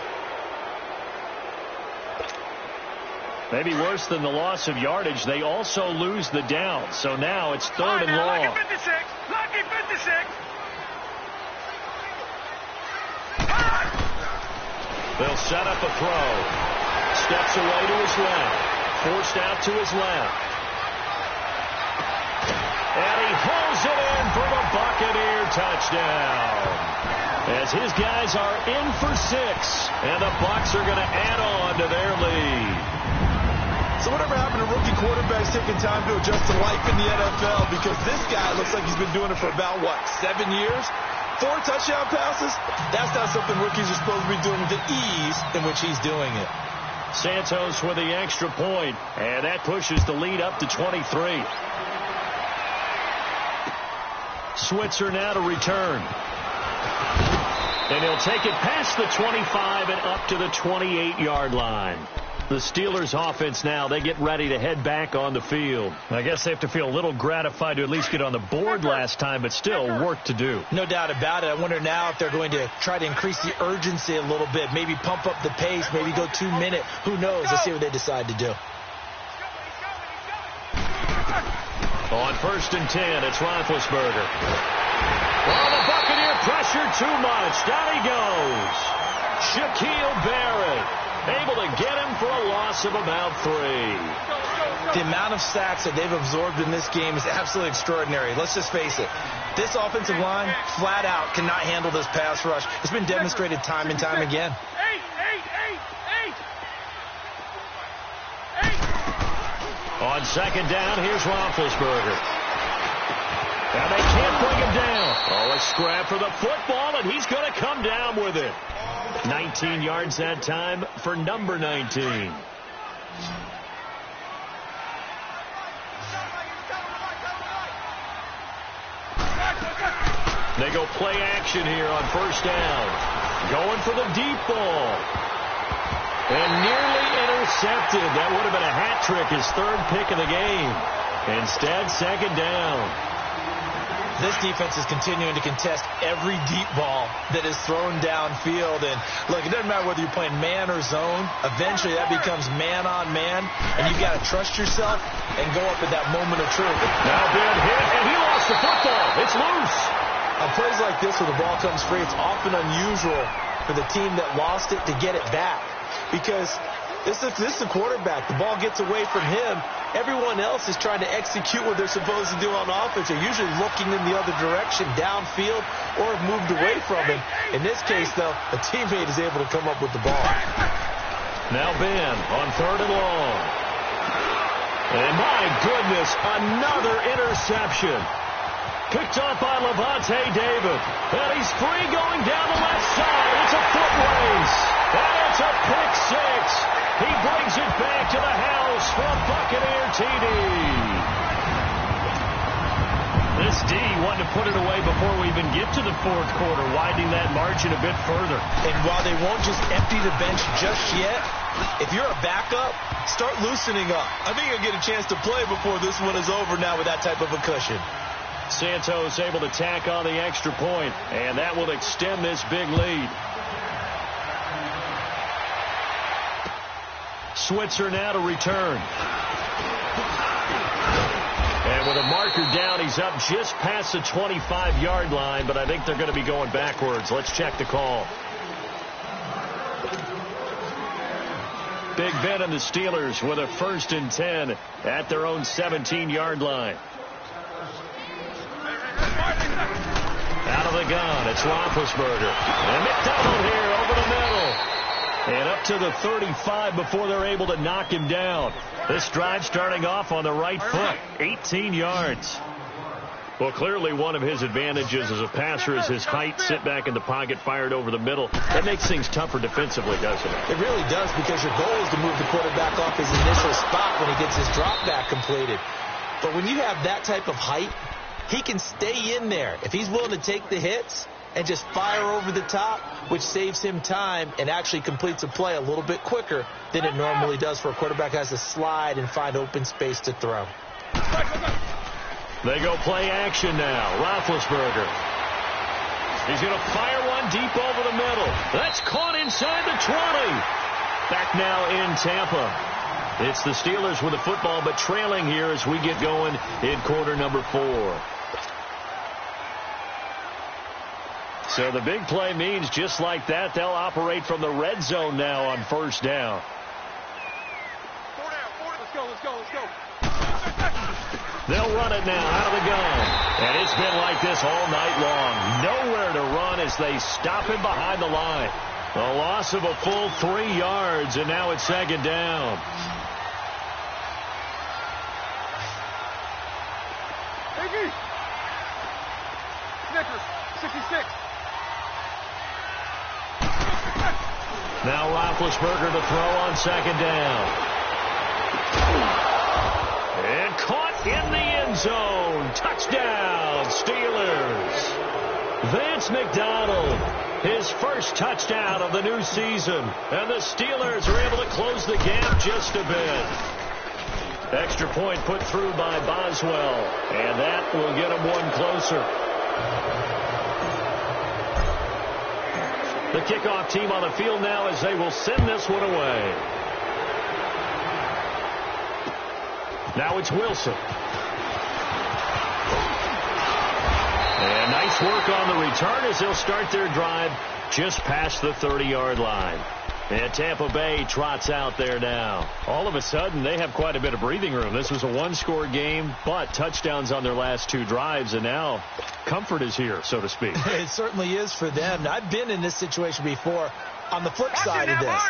Maybe worse than the loss of yardage, they also lose the down. So now it's third and long. Lucky 56. Lucky 56. They'll set up a throw. Steps away to his left. Forced out to his left. And he holds it in for the Buccaneer touchdown. As his guys are in for 6. And the Bucs are going to add on to their lead. So whatever happened to rookie quarterbacks taking time to adjust to life in the NFL? Because this guy looks like he's been doing it for about, 7 years? 4 touchdown passes? That's not something rookies are supposed to be doing with the ease in which he's doing it. Santos with the extra point, and that pushes the lead up to 23. Switzer now to return. And he'll take it past the 25 and up to the 28-yard line. The Steelers offense now, they get ready to head back on the field. I guess they have to feel a little gratified to at least get on the board last time, but still work to do. No doubt about it. I wonder now if they're going to try to increase the urgency a little bit, maybe pump up the pace, maybe go 2 minute. Who knows? Let's see what they decide to do. On 1st and 10, it's Roethlisberger. Well, the Buccaneer pressure too much. Down he goes. Shaquille Barrett able to get him for a loss of about 3. The amount of sacks that they've absorbed in this game is absolutely extraordinary. Let's just face it. This offensive line, flat out, cannot handle this pass rush. It's been demonstrated time and time again. On 2nd down, here's Roethlisberger. And they can't bring him down. Oh, a scrap for the football, and he's going to come down with it. 19 yards that time for number 19. They go play action here on 1st down. Going for the deep ball. And nearly intercepted. That would have been a hat trick, his 3rd pick of the game. Instead, 2nd down. This defense is continuing to contest every deep ball that is thrown downfield. And, look, it doesn't matter whether you're playing man or zone. Eventually, that becomes man-on-man, and you've got to trust yourself and go up at that moment of truth. Now big hit, and he lost the football. It's loose. On plays like this where the ball comes free, it's often unusual for the team that lost it to get it back. Because this is the quarterback. The ball gets away from him. Everyone else is trying to execute what they're supposed to do on offense. They're usually looking in the other direction, downfield, or have moved away from him. In this case, though, a teammate is able to come up with the ball. Now Ben on 3rd and long. And my goodness, another interception. Picked off by Levante David. And he's free going down the left side. It's a foot race. And it's a pick 6. He brings it back to the house for a Buccaneer TD. This D wanted to put it away before we even get to the 4th quarter, widening that margin a bit further. And while they won't just empty the bench just yet, if you're a backup, start loosening up. I think you'll get a chance to play before this one is over now with that type of a cushion. Santos able to tack on the extra point, and that will extend this big lead. Switzer now to return. And with a marker down, he's up just past the 25-yard line, but I think they're going to be going backwards. Let's check the call. Big Ben and the Steelers with a 1st and 10 at their own 17-yard line. Out of the gun, it's Roethlisberger. And McDonald here over the middle. And up to the 35 before they're able to knock him down. This drive starting off on the right foot, 18 yards. Well, clearly one of his advantages as a passer is his height. Sit back in the pocket, fired over the middle. That makes things tougher defensively, doesn't it? It really does, because your goal is to move the quarterback off his initial spot when he gets his drop back completed. But when you have that type of height, he can stay in there. If he's willing to take the hits and just fire over the top, which saves him time and actually completes a play a little bit quicker than it normally does for a quarterback who has to slide and find open space to throw. They go play action now. Roethlisberger. He's going to fire one deep over the middle. That's caught inside the 20. Back now in Tampa. It's the Steelers with the football, but trailing here as we get going in quarter number 4. So the big play means just like that, they'll operate from the red zone now on first down. Let's go. They'll run it now out of the gun. And it's been like this all night long. Nowhere to run as they stop him behind the line. A loss of a full 3 yards, and now it's second down. Snickers, 66. Now Roethlisberger to throw on second down. And caught in the end zone. Touchdown, Steelers. Vance McDonald, his first touchdown of the new season. And the Steelers are able to close the gap just a bit. Extra point put through by Boswell. And that will get them one closer. The kickoff team on the field now as they will send this one away. Now it's Wilson. And nice work on the return as they'll start their drive just past the 30-yard line. And Tampa Bay trots out there now. All of a sudden, they have quite a bit of breathing room. This was a one-score game, but touchdowns on their last 2 drives, and now comfort is here, so to speak. It certainly is for them. I've been in this situation before on the flip side of this.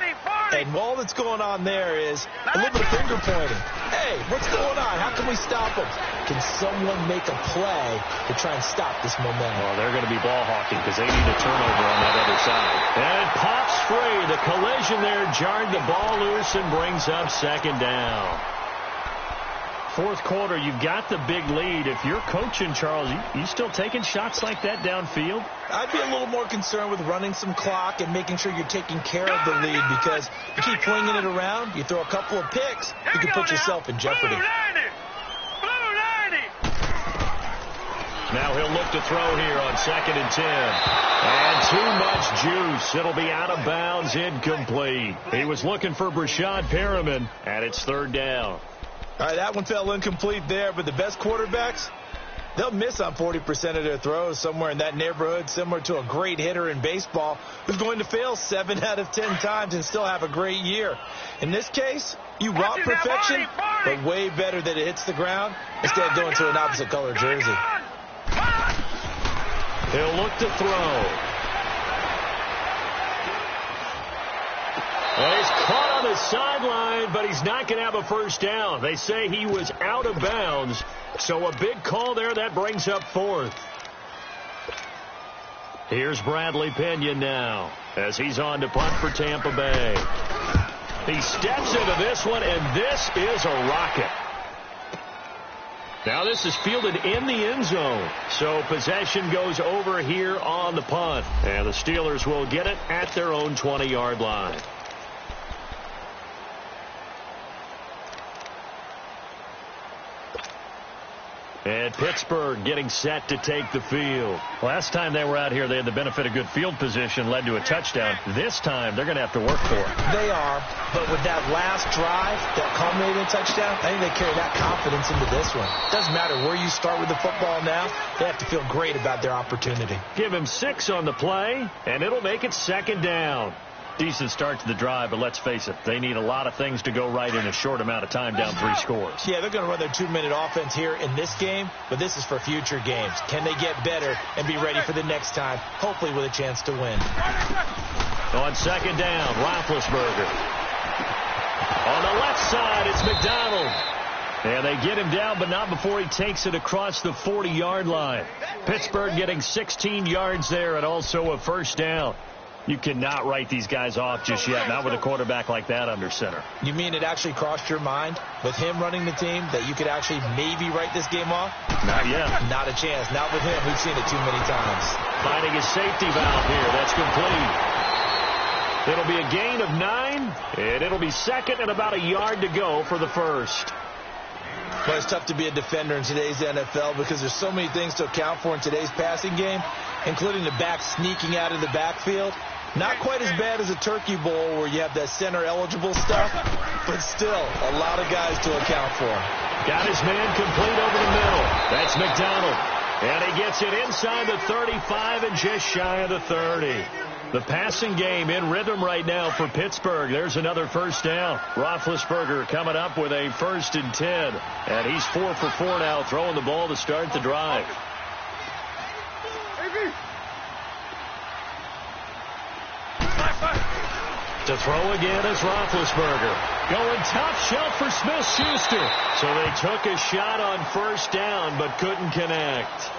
And all that's going on there is a little bit of finger pointing. Hey, what's going on? How can we stop them? Can someone make a play to try and stop this momentum? Well, they're going to be ball hawking because they need a turnover on that other side. And it pops free. The collision there jarred the ball loose and brings up second down. Fourth quarter, you've got the big lead. If you're coaching, Charles, you still taking shots like that downfield? I'd be a little more concerned with running some clock and making sure you're taking care of the lead, because you keep flinging it around, you throw a couple of picks, you can put yourself in jeopardy. Blue 90. Now he'll look to throw here on 2nd and 10. And too much juice. It'll be out of bounds, incomplete. He was looking for Brashad Perriman, and it's 3rd down. All right, that one fell incomplete there, but the best quarterbacks, they'll miss on 40% of their throws, somewhere in that neighborhood, similar to a great hitter in baseball who's going to fail 7 out of 10 times and still have a great year. In this case, you want perfection, but way better that it hits the ground instead of going to an opposite color jersey. He'll look to throw. Well, he's caught on the sideline, but he's not going to have a first down. They say he was out of bounds, so a big call there. That brings up 4th. Here's Bradley Pinion now as he's on to punt for Tampa Bay. He steps into this one, and this is a rocket. Now this is fielded in the end zone, so possession goes over here on the punt, and the Steelers will get it at their own 20-yard line. And Pittsburgh getting set to take the field. Last time they were out here, they had the benefit of good field position, led to a touchdown. This time, they're going to have to work for it. They are, but with that last drive that culminated in a touchdown, I think they carry that confidence into this one. Doesn't matter where you start with the football now, they have to feel great about their opportunity. Give him 6 on the play, and it'll make it 2nd down. Decent start to the drive, but let's face it, they need a lot of things to go right in a short amount of time down 3 scores. Yeah, they're going to run their 2-minute offense here in this game, but this is for future games. Can they get better and be ready for the next time, hopefully with a chance to win? On 2nd down, Roethlisberger. On the left side, it's McDonald. And they get him down, but not before he takes it across the 40-yard line. Pittsburgh getting 16 yards there and also a first down. You cannot write these guys off just yet, not with a quarterback like that under center. You mean it actually crossed your mind with him running the team that you could actually maybe write this game off? Not yet. Not a chance. Not with him. We've seen it too many times. Finding his safety valve here. That's complete. It'll be a gain of 9, and it'll be 2nd and about a yard to go for the first. Well, it's tough to be a defender in today's NFL because there's so many things to account for in today's passing game, including the back sneaking out of the backfield. Not quite as bad as a turkey bowl where you have that center-eligible stuff, but still a lot of guys to account for. Got his man complete over the middle. That's McDonald. And he gets it inside the 35 and just shy of the 30. The passing game in rhythm right now for Pittsburgh. There's another first down. Roethlisberger coming up with a 1st and 10. And he's 4 for 4 now, throwing the ball to start the drive. To throw again is Roethlisberger. Going tough shell for Smith-Schuster. So they took a shot on first down but couldn't connect.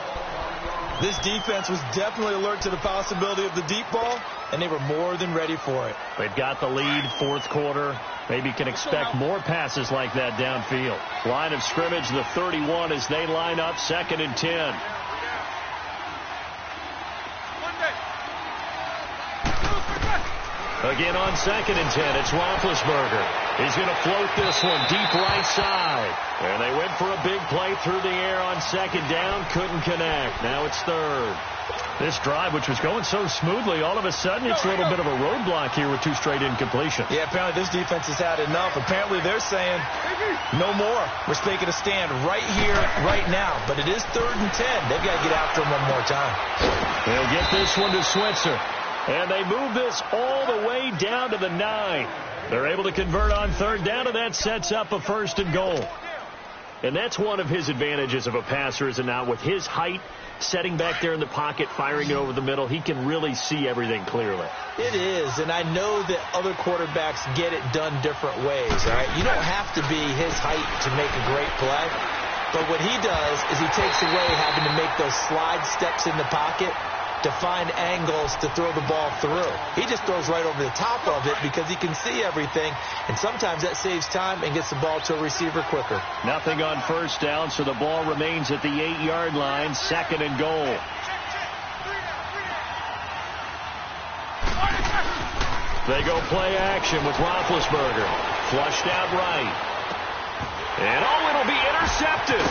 This defense was definitely alert to the possibility of the deep ball, and they were more than ready for it. They've got the lead, 4th quarter. Maybe can expect more passes like that downfield. Line of scrimmage, the 31 as they line up 2nd and 10. Again on 2nd and 10, it's Roethlisberger. He's going to float this one deep right side. And they went for a big play through the air on 2nd down. Couldn't connect. Now it's 3rd. This drive, which was going so smoothly, all of a sudden it's a little bit of a roadblock here with 2 straight incompletions. Yeah, apparently this defense has had enough. Apparently they're saying no more. We're taking a stand right here, right now. But it is 3rd and 10. They've got to get after him one more time. They'll get this one to Switzer. And they move this all the way down to the 9. They're able to convert on 3rd down, and that sets up a 1st and goal. And that's one of his advantages of a passer, is it not? With his height, setting back there in the pocket, firing it over the middle, he can really see everything clearly. It is, and I know that other quarterbacks get it done different ways, all right? You don't have to be his height to make a great play. But what he does is he takes away having to make those slide steps in the pocket to find angles to throw the ball through. He just throws right over the top of it because he can see everything, and sometimes that saves time and gets the ball to a receiver quicker. Nothing on 1st down, so the ball remains at the 8-yard line, 2nd and goal. They go play action with Roethlisberger. Flushed out right. And it'll be intercepted.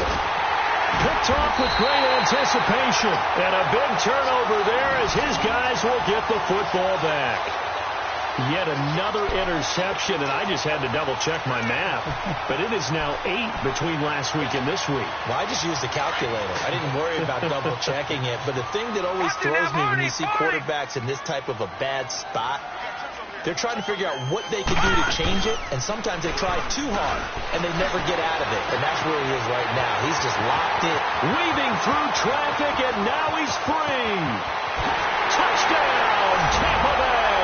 Picked off with great anticipation. And a big turnover there as his guys will get the football back. Yet another interception, and I just had to double-check my math. But it is now 8 between last week and this week. Well, I just used the calculator. I didn't worry about double-checking it. But the thing that always throws me when you see quarterbacks in this type of a bad spot, they're trying to figure out what they can do to change it, and sometimes they try too hard, and they never get out of it. And that's where he is right now. He's just locked in. Weaving through traffic, and now he's free. Touchdown, Tampa Bay.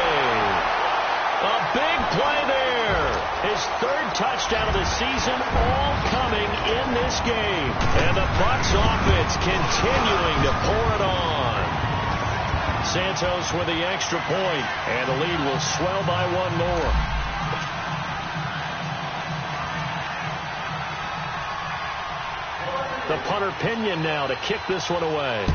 A big play there. His 3rd touchdown of the season, all coming in this game. And the Bucs offense continuing to pour it on. Santos with the extra point, and the lead will swell by 1 more. The punter Pinion now to kick this one away.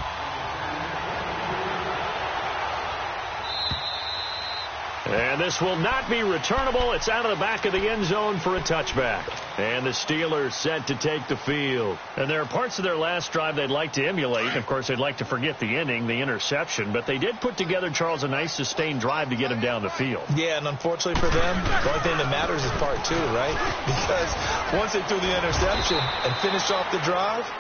And this will not be returnable. It's out of the back of the end zone for a touchback. And the Steelers set to take the field. And there are parts of their last drive they'd like to emulate. Of course, they'd like to forget the inning, the interception. But they did put together, Charles, a nice sustained drive to get him down the field. Yeah, and unfortunately for them, the only thing that matters is part 2, right? Because once they threw the interception and finished off the drive,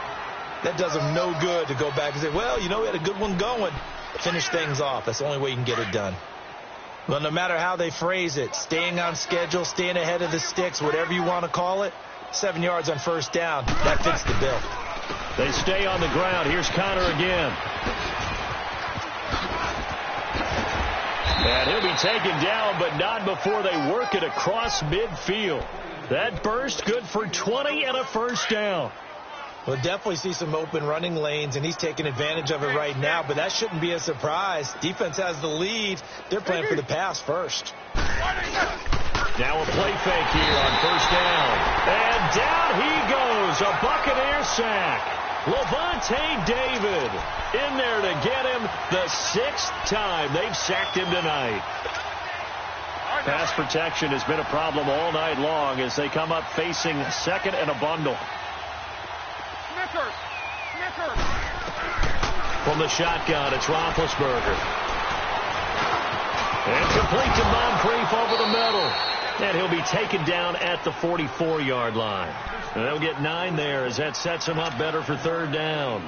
that does them no good to go back and say, well, you know, we had a good one going. Finish things off. That's the only way you can get it done. Well, no matter how they phrase it, staying on schedule, staying ahead of the sticks, whatever you want to call it, 7 yards on 1st down, that fits the bill. They stay on the ground. Here's Connor again. And he'll be taken down, but not before they work it across midfield. That burst good for 20 and a 1st down. We'll definitely see some open running lanes, and he's taking advantage of it right now, but that shouldn't be a surprise. Defense has the lead. They're playing for the pass first. Now a play fake here on 1st down. And down he goes. A Buccaneer sack. Levante David in there to get him the 6th time they've sacked him tonight. Pass protection has been a problem all night long as they come up facing 2nd and a bundle. From the shotgun, it's Roethlisberger. And complete to Moncrief over the middle. And he'll be taken down at the 44-yard line. And they'll get 9 there as that sets him up better for third down.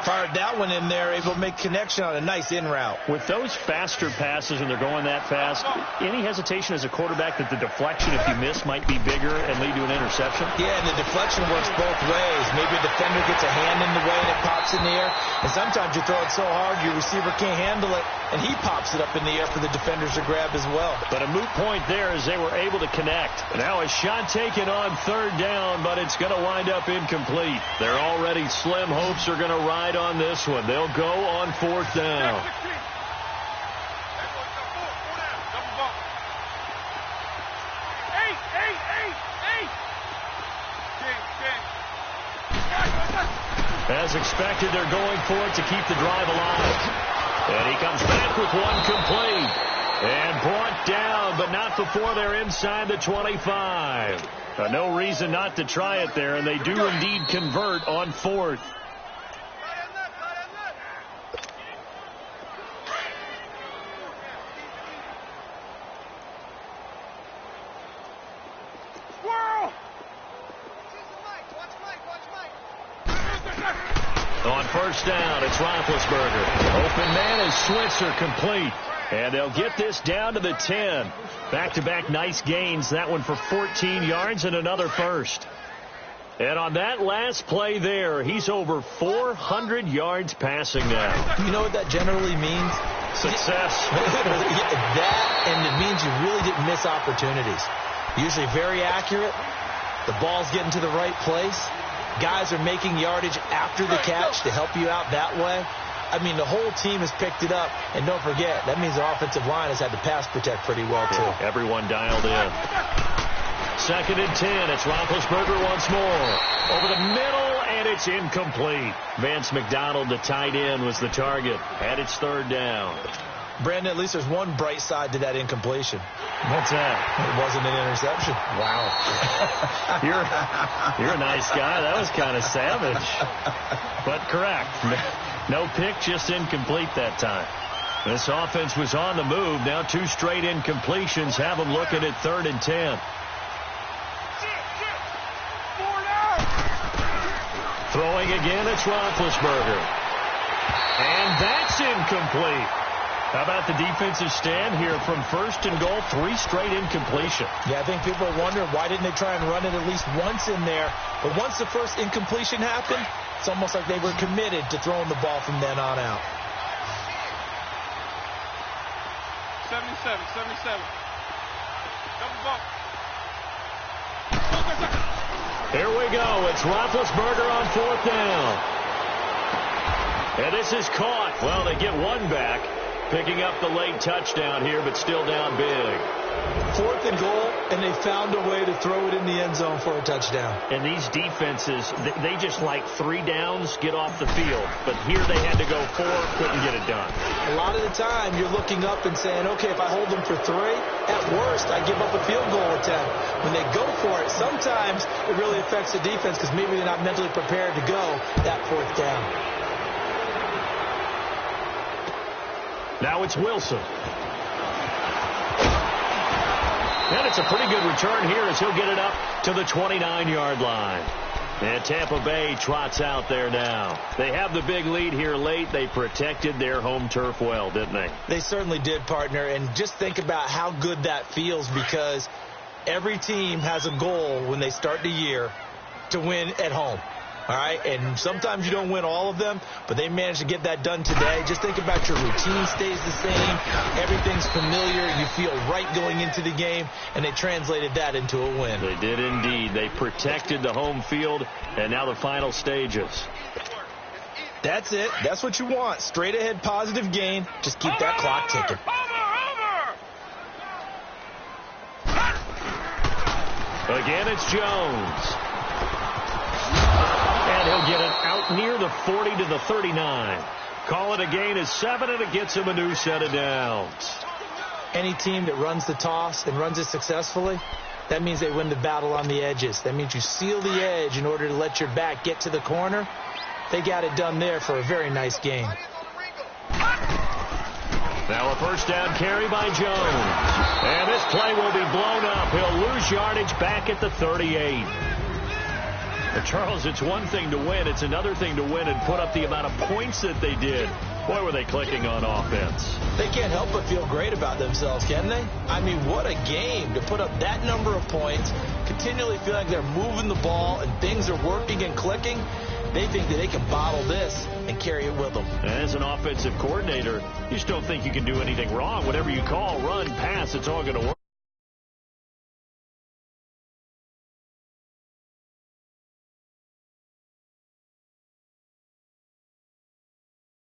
Fired that one in there, able to make connection on a nice in route. With those faster passes and they're going that fast, any hesitation as a quarterback that the deflection, if you miss, might be bigger and lead to an interception? Yeah, and the deflection works both ways. Maybe a defender gets a hand in the way and it pops in the air. And sometimes you throw it so hard your receiver can't handle it, and he pops it up in the air for the defenders to grab as well. But a moot point there as they were able to connect. Now a shot taken on third down, but it's going to wind up incomplete. They're already slim hopes are going to ride on this one. They'll go on fourth down. As expected, they're going for it to keep the drive alive. And he comes back with one complete. And brought down, but not before they're inside the 25. No reason not to try it there, and they do indeed convert on fourth. On first down, it's Roethlisberger. Open man is Switzer, complete. And they'll get this down to the 10. Back-to-back nice gains. That one for 14 yards and another first. And on that last play there, he's over 400 yards passing now. You know what that generally means? Success. That, and it means you really didn't miss opportunities. Usually very accurate. The ball's getting to the right place. Guys are making yardage after the catch to help you out that way. I mean, the whole team has picked it up. And don't forget, that means the offensive line has had to pass protect pretty well, too. Yeah, everyone dialed in. 2nd and 10. It's Roethlisberger once more. Over the middle, and it's incomplete. Vance McDonald, the tight end, was the target. And it's third down. Brandon, at least there's one bright side to that incompletion. What's that? It wasn't an interception. Wow. You're a nice guy. That was kind of savage. But correct. No pick, just incomplete that time. This offense was on the move. Now 2 straight incompletions have them looking at 3rd and 10. Throwing again, it's Roethlisberger. And that's incomplete. How about the defensive stand here from 1st and goal, 3 straight incompletion. Yeah, I think people are wondering why didn't they try and run it at least once in there. But once the first incompletion happened, it's almost like they were committed to throwing the ball from then on out. 77. Double bump. Here we go. It's Roethlisberger on 4th down. And this is caught. Well, they get one back. Picking up the late touchdown here, but still down big. 4th and goal, and they found a way to throw it in the end zone for a touchdown. And these defenses, they just like 3 downs, get off the field. But here they had to go 4, couldn't get it done. A lot of the time, you're looking up and saying, okay, if I hold them for 3, at worst, I give up a field goal attempt. When they go for it, sometimes it really affects the defense because maybe they're not mentally prepared to go that 4th down. Now it's Wilson. And it's a pretty good return here as he'll get it up to the 29-yard line. And Tampa Bay trots out there now. They have the big lead here late. They protected their home turf well, didn't they? They certainly did, partner. And just think about how good that feels because every team has a goal when they start the year to win at home. All right, and sometimes you don't win all of them, but they managed to get that done today. Just think about your routine stays the same. Everything's familiar. You feel right going into the game, and they translated that into a win. They did indeed. They protected the home field, and now the final stages. That's it. That's what you want. Straight ahead positive gain. Just keep that clock ticking. Again, it's Jones. And he'll get it out near the 40 to the 39. Call it a gain of 7, and it gets him a new set of downs. Any team that runs the toss and runs it successfully, that means they win the battle on the edges. That means you seal the edge in order to let your back get to the corner. They got it done there for a very nice gain. Now a first down carry by Jones. And this play will be blown up. He'll lose yardage back at the 38. But Charles, it's one thing to win. It's another thing to win and put up the amount of points that they did. Boy, were they clicking on offense. They can't help but feel great about themselves, can they? I mean, what a game to put up that number of points, continually feel like they're moving the ball and things are working and clicking. They think that they can bottle this and carry it with them. As an offensive coordinator, you just don't think you can do anything wrong. Whatever you call, run, pass, it's all going to work.